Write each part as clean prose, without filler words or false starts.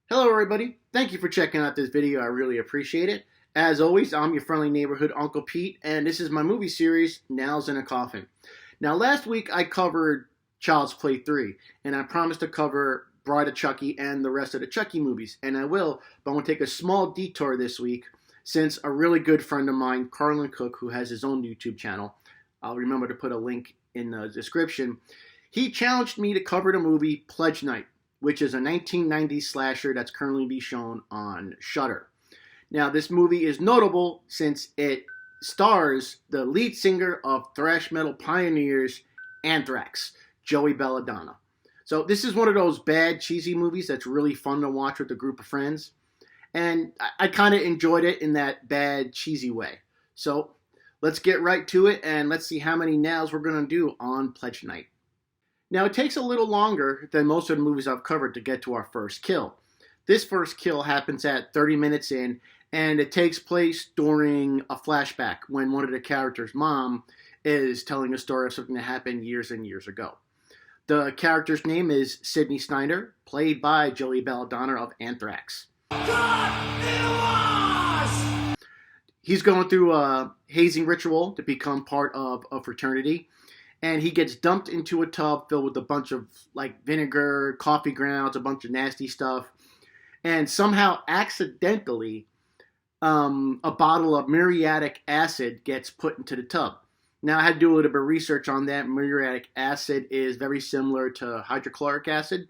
Hello everybody, thank you for checking out this video, I really appreciate it. As always, I'm your friendly neighborhood Uncle Pete, and this is my movie series, Nails in a Coffin. Now last week I covered Child's Play 3, and I promised to cover Bride of Chucky and the rest of the Chucky movies, and I will, but I'm going to take a small detour this week, since a really good friend of mine, Carlin Cook, who has his own YouTube channel, I'll remember to put a link in the description, he challenged me to cover the movie Pledge Night, which is a 1990s slasher that's currently being shown on Shudder. Now, this movie is notable since it stars the lead singer of thrash metal pioneers Anthrax, Joey Belladonna. So this is one of those bad, cheesy movies that's really fun to watch with a group of friends. And I kind of enjoyed it in that bad, cheesy way. So let's get right to it, and let's see how many nails we're going to do on Pledge Night. Now, it takes a little longer than most of the movies I've covered to get to our first kill. This first kill happens at 30 minutes in, and it takes place during a flashback when one of the characters' mom is telling a story of something that happened years and years ago. The character's name is Sydney Snyder, played by Joey Belladonna of Anthrax. He's going through a hazing ritual to become part of a fraternity. And he gets dumped into a tub filled with a bunch of like vinegar, coffee grounds, a bunch of nasty stuff. And somehow accidentally, a bottle of muriatic acid gets put into the tub. Now, I had to do a little bit of research on that. Muriatic acid is very similar to hydrochloric acid.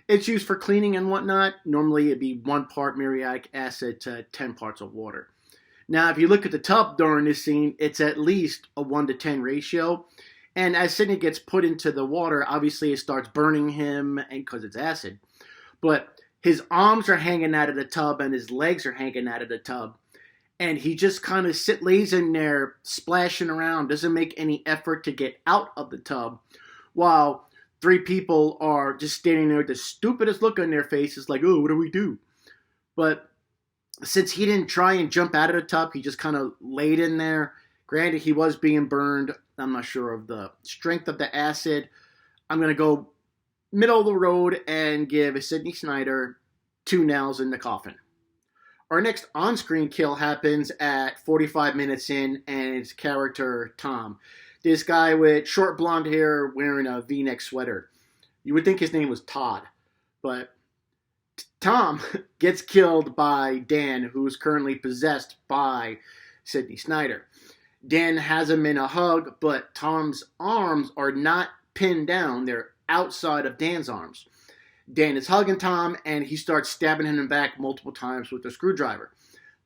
It's used for cleaning and whatnot. Normally, it'd be 1 part muriatic acid to 10 parts of water. Now, if you look at the tub during this scene, it's at least a 1 to 10 ratio. And as Sydney gets put into the water, obviously it starts burning him because it's acid. But his arms are hanging out of the tub and his legs are hanging out of the tub. And he just kind of lays in there splashing around, doesn't make any effort to get out of the tub, while 3 people are just standing there with the stupidest look on their faces like, oh, what do we do? But since he didn't try and jump out of the tub, he just kind of laid in there. Granted, he was being burned. I'm not sure of the strength of the acid. I'm going to go middle of the road and give Sydney Snyder 2 nails in the coffin. Our next on-screen kill happens at 45 minutes in, and it's character Tom. This guy with short blonde hair wearing a V-neck sweater. You would think his name was Todd, but Tom gets killed by Dan, who is currently possessed by Sydney Snyder. Dan has him in a hug, but Tom's arms are not pinned down. They're outside of Dan's arms. Dan is hugging Tom, and he starts stabbing him in the back multiple times with a screwdriver.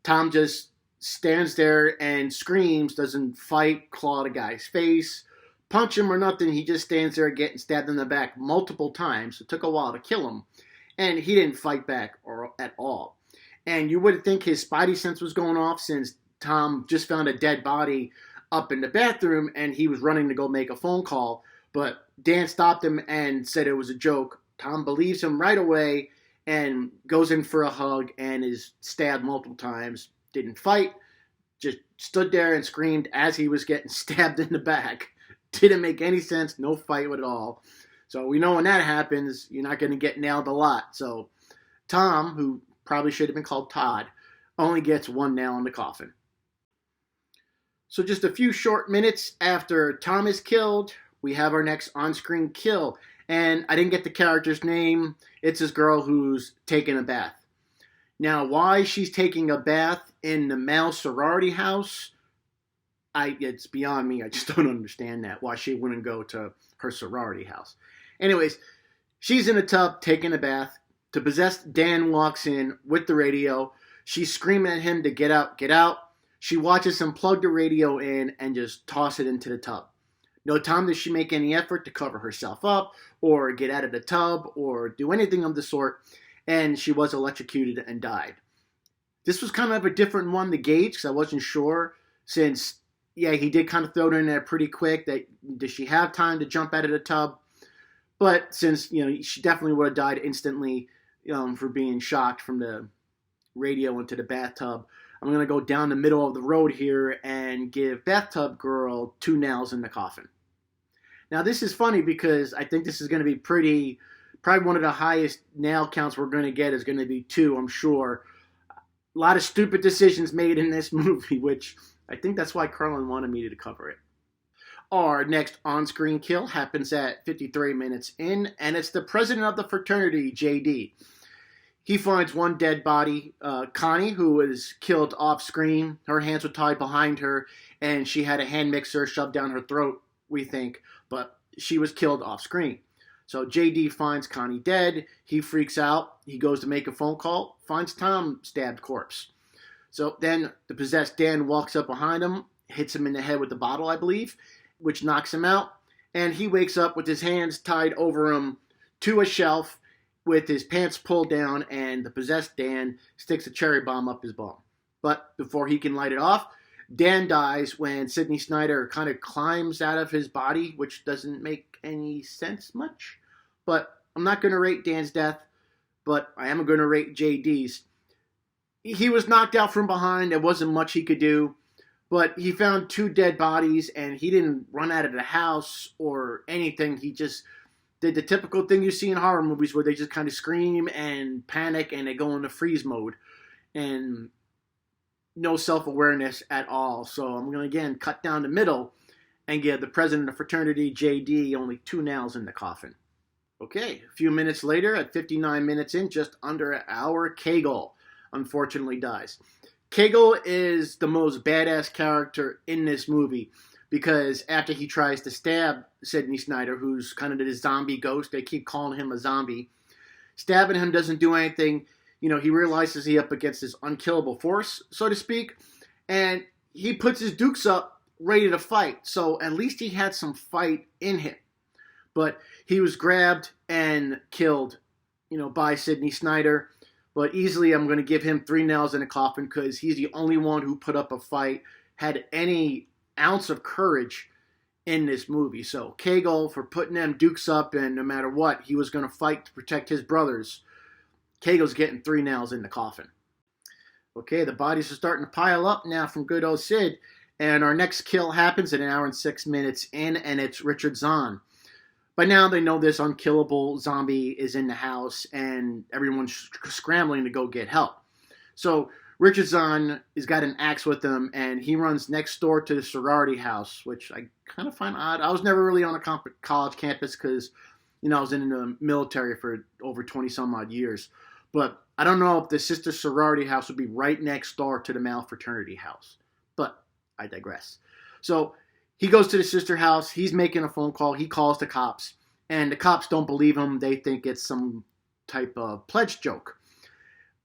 Tom just stands there and screams, doesn't fight, claw the guy's face, punch him or nothing. He just stands there getting stabbed in the back multiple times. It took a while to kill him, and he didn't fight back at all. And you would think his spidey sense was going off since Tom just found a dead body up in the bathroom and he was running to go make a phone call, but Dan stopped him and said it was a joke. Tom believes him right away and goes in for a hug and is stabbed multiple times. Didn't fight, just stood there and screamed as he was getting stabbed in the back. Didn't make any sense, no fight at all. So we know when that happens, you're not going to get nailed a lot. So Tom, who probably should have been called Todd, only gets 1 nail in the coffin. So just a few short minutes after Tom is killed, we have our next on-screen kill. And I didn't get the character's name. It's this girl who's taking a bath. Now, why she's taking a bath in the male sorority house, it's beyond me. I just don't understand that. Why she wouldn't go to her sorority house. Anyways, she's in a tub taking a bath. The possessed Dan walks in with the radio. She's screaming at him to get out, get out. She watches him plug the radio in and just toss it into the tub. No time does she make any effort to cover herself up or get out of the tub or do anything of the sort, and she was electrocuted and died. This was kind of a different one to gauge because I wasn't sure since, yeah, he did kind of throw it in there pretty quick. Does she have time to jump out of the tub? But since, she definitely would have died instantly for being shocked from the radio into the bathtub, I'm going to go down the middle of the road here and give Bathtub Girl 2 nails in the coffin. Now, this is funny because I think this is going to be pretty Probably one of the highest nail counts we're going to get is going to be 2, I'm sure. A lot of stupid decisions made in this movie, which I think that's why Carlin wanted me to cover it. Our next on-screen kill happens at 53 minutes in, and it's the president of the fraternity, JD. He finds one dead body, Connie, who was killed off-screen. Her hands were tied behind her, and she had a hand mixer shoved down her throat, we think, but she was killed off-screen. So JD finds Connie dead. He freaks out. He goes to make a phone call, finds Tom stabbed corpse. So then the possessed Dan walks up behind him, hits him in the head with the bottle, I believe, which knocks him out. And he wakes up with his hands tied over him to a shelf with his pants pulled down, and the possessed Dan sticks a cherry bomb up his bum. But before he can light it off, Dan dies when Sidney Snyder kind of climbs out of his body, which doesn't make any sense much. But I'm not going to rate Dan's death, but I am going to rate JD's. He was knocked out from behind. There wasn't much he could do. But he found 2 dead bodies, and he didn't run out of the house or anything. He just did the typical thing you see in horror movies where they just kind of scream and panic and they go into freeze mode. And no self-awareness at all. So I'm going to, again, cut down the middle and give the president of fraternity, JD, only 2 nails in the coffin. Okay, a few minutes later, at 59 minutes in, just under an hour, Kegel unfortunately dies. Kegel is the most badass character in this movie because after he tries to stab Sidney Snyder, who's kind of the zombie ghost, they keep calling him a zombie, stabbing him doesn't do anything. You know, he realizes he's up against this unkillable force, so to speak, and he puts his dukes up, ready to fight. So at least he had some fight in him. But he was grabbed and killed, by Sidney Snyder. But easily I'm going to give him 3 nails in a coffin because he's the only one who put up a fight, had any ounce of courage in this movie. So Kegel for putting them dukes up, and no matter what, he was going to fight to protect his brothers. Kegel's getting 3 nails in the coffin. Okay, the bodies are starting to pile up now from good old Sid. And our next kill happens at 1 hour and 6 minutes in, and it's Richard Zahn. By now they know this unkillable zombie is in the house, and everyone's scrambling to go get help. So Richard Zahn has got an axe with him, and he runs next door to the sorority house, which I kind of find odd. I was never really on a college campus because, I was in the military for over 20-some-odd years. But I don't know if the sister sorority house would be right next door to the male fraternity house. But I digress. So he goes to the sister house. He's making a phone call. He calls the cops. And the cops don't believe him. They think it's some type of pledge joke.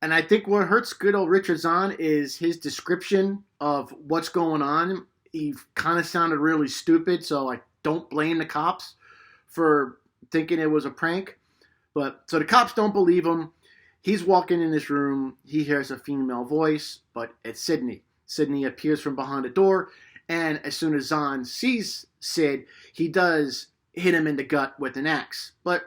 And I think what hurts good old Richard Zahn is his description of what's going on. He kind of sounded really stupid, so I don't blame the cops for thinking it was a prank. So the cops don't believe him. He's walking in this room. He hears a female voice, but it's Sidney. Sidney appears from behind the door. And as soon as Zahn sees Sid, he does hit him in the gut with an axe. But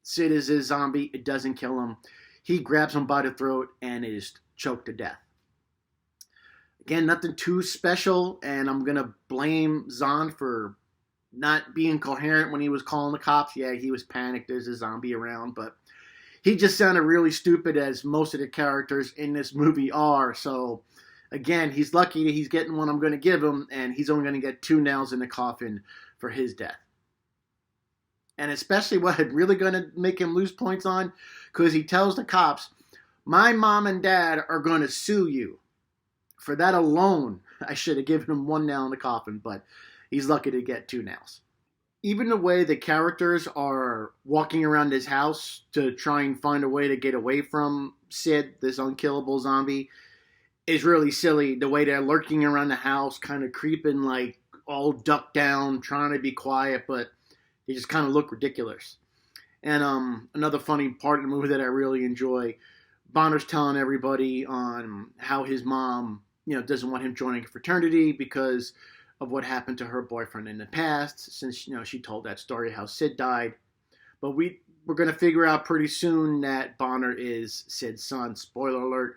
Sid is a zombie. It doesn't kill him. He grabs him by the throat and is choked to death. Again, nothing too special, and I'm going to blame Zahn for not being coherent when he was calling the cops. Yeah, he was panicked. There's a zombie around, but he just sounded really stupid, as most of the characters in this movie are. So again, he's lucky that he's getting what I'm going to give him, and he's only going to get 2 nails in the coffin for his death. And especially what I'm really going to make him lose points on, because he tells the cops, my mom and dad are going to sue you. For that alone, I should have given him 1 nail in the coffin, but he's lucky to get 2 nails. Even the way the characters are walking around his house to try and find a way to get away from Sid, this unkillable zombie, is really silly. The way they're lurking around the house, kind of creeping, like all ducked down, trying to be quiet, but they just kind of look ridiculous. And another funny part of the movie that I really enjoy, Bonner's telling everybody on how his mom, doesn't want him joining a fraternity because of what happened to her boyfriend in the past, since, she told that story how Sid died. But we're going to figure out pretty soon that Bonner is Sid's son. Spoiler alert.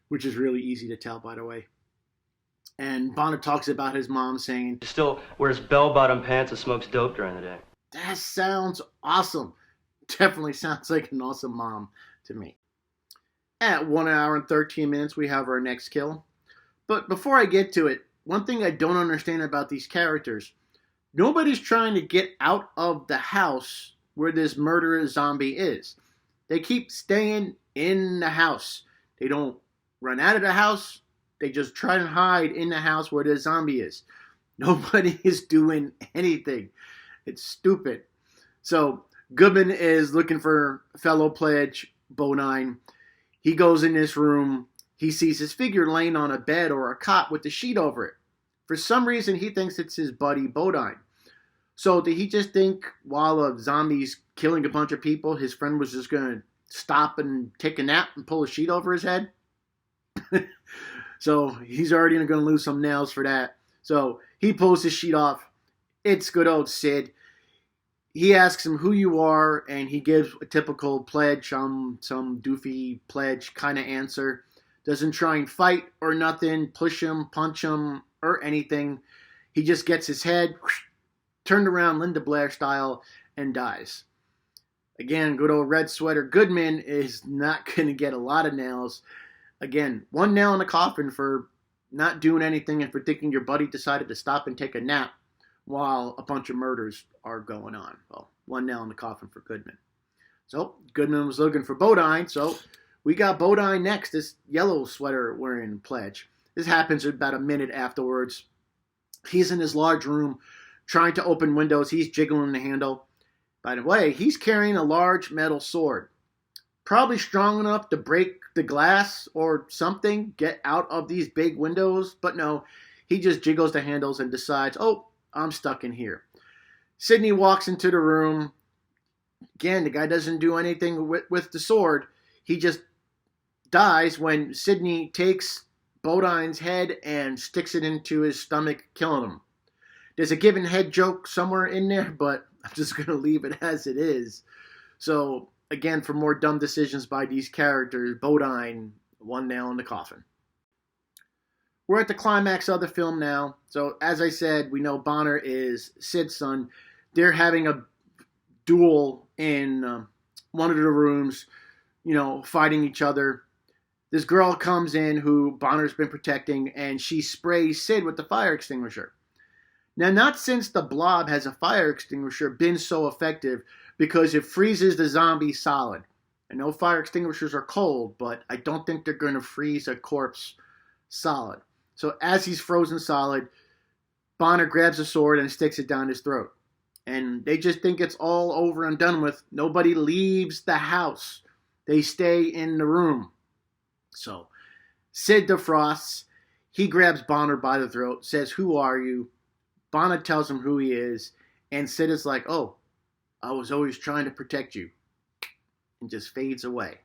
Which is really easy to tell, by the way. And Bonner talks about his mom saying, Still wears bell-bottom pants and smokes dope during the day. That sounds awesome. Definitely sounds like an awesome mom to me. At 1 hour and 13 minutes, we have our next kill. But before I get to it, one thing I don't understand about these characters, nobody's trying to get out of the house where this murderous zombie is. They keep staying in the house. They don't run out of the house. They just try and hide in the house where the zombie is. Nobody is doing anything. It's stupid. So Goodman is looking for fellow pledge Bodine. He goes in this room. He sees his figure laying on a bed or a cot with a sheet over it. For some reason, he thinks it's his buddy Bodine. So did he just think while a zombie's killing a bunch of people, his friend was just going to stop and take a nap and pull a sheet over his head? So he's already going to lose some nails for that. So he pulls his sheet off. It's good old Sid. He asks him who you are, and he gives a typical pledge, some doofy pledge kind of answer. Doesn't try and fight or nothing, push him, punch him, or anything. He just gets his head turned around Linda Blair style and dies. Again, good old red sweater Goodman is not going to get a lot of nails. Again, 1 nail in the coffin for not doing anything and for thinking your buddy decided to stop and take a nap while a bunch of murders are going on. Well, 1 nail in the coffin for Goodman. So Goodman was looking for Bodine, so we got Bodine next, this yellow sweater wearing pledge. This happens about a minute afterwards. He's in his large room trying to open windows. He's jiggling the handle. By the way, he's carrying a large metal sword. Probably strong enough to break the glass or something, get out of these big windows. But no, he just jiggles the handles and decides, oh, I'm stuck in here. Sidney walks into the room. Again, the guy doesn't do anything with the sword. He just dies when Sidney takes Bodine's head and sticks it into his stomach, killing him. There's a given head joke somewhere in there, but I'm just going to leave it as it is. So, again, for more dumb decisions by these characters, Bodine, 1 nail in the coffin. We're at the climax of the film now. So, as I said, we know Bonner is Sid's son. They're having a duel in one of the rooms, fighting each other. This girl comes in who Bonner's been protecting, and she sprays Sid with the fire extinguisher. Now, not since the Blob has a fire extinguisher been so effective, because it freezes the zombie solid. I know fire extinguishers are cold, but I don't think they're going to freeze a corpse solid. So as he's frozen solid, Bonner grabs a sword and sticks it down his throat. And they just think it's all over and done with. Nobody leaves the house. They stay in the room. So Sid defrosts. He grabs Bonner by the throat, says, "Who are you?" Bonner tells him who he is. And Sid is like, "Oh, I was always trying to protect you," and just fades away.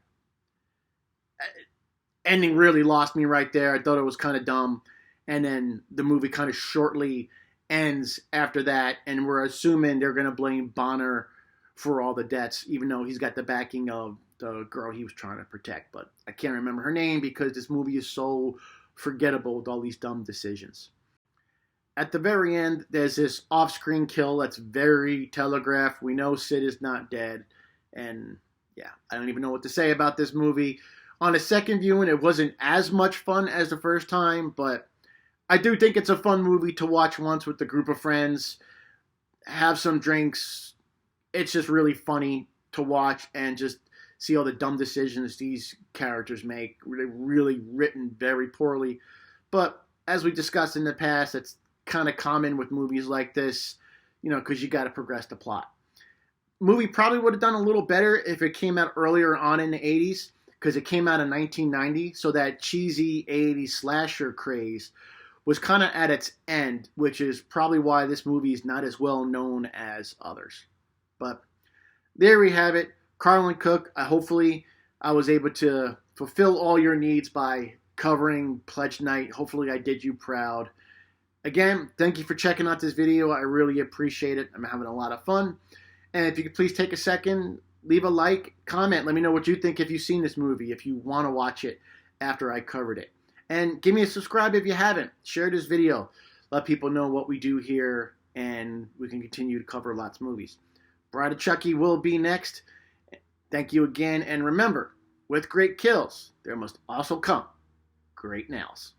Ending really lost me right there. I thought it was kind of dumb. And then the movie kind of shortly ends after that, and we're assuming they're going to blame Bonner for all the deaths, even though he's got the backing of the girl he was trying to protect. But I can't remember her name because this movie is so forgettable with all these dumb decisions. At the very end, there's this off-screen kill that's very telegraphed. We know Sid is not dead. And yeah, I don't even know what to say about this movie. On a second viewing, it wasn't as much fun as the first time, but I do think it's a fun movie to watch once with a group of friends, have some drinks. It's just really funny to watch and just see all the dumb decisions these characters make. Really written very poorly. But as we discussed in the past, it's kind of common with movies like this, because you got to progress the plot. Movie probably would have done a little better if it came out earlier on in the 80s, because it came out in 1990, so that cheesy 80s slasher craze was kind of at its end, which is probably why this movie is not as well known as others. But there we have it. Carlin Cook, hopefully I was able to fulfill all your needs by covering Pledge Night. Hopefully I did you proud. Again, thank you for checking out this video. I really appreciate it. I'm having a lot of fun. And if you could please take a second, leave a like, comment. Let me know what you think if you've seen this movie, if you want to watch it after I covered it. And give me a subscribe if you haven't. Share this video. Let people know what we do here, and we can continue to cover lots of movies. Bride of Chucky will be next. Thank you again, and remember, with great kills, there must also come great nails.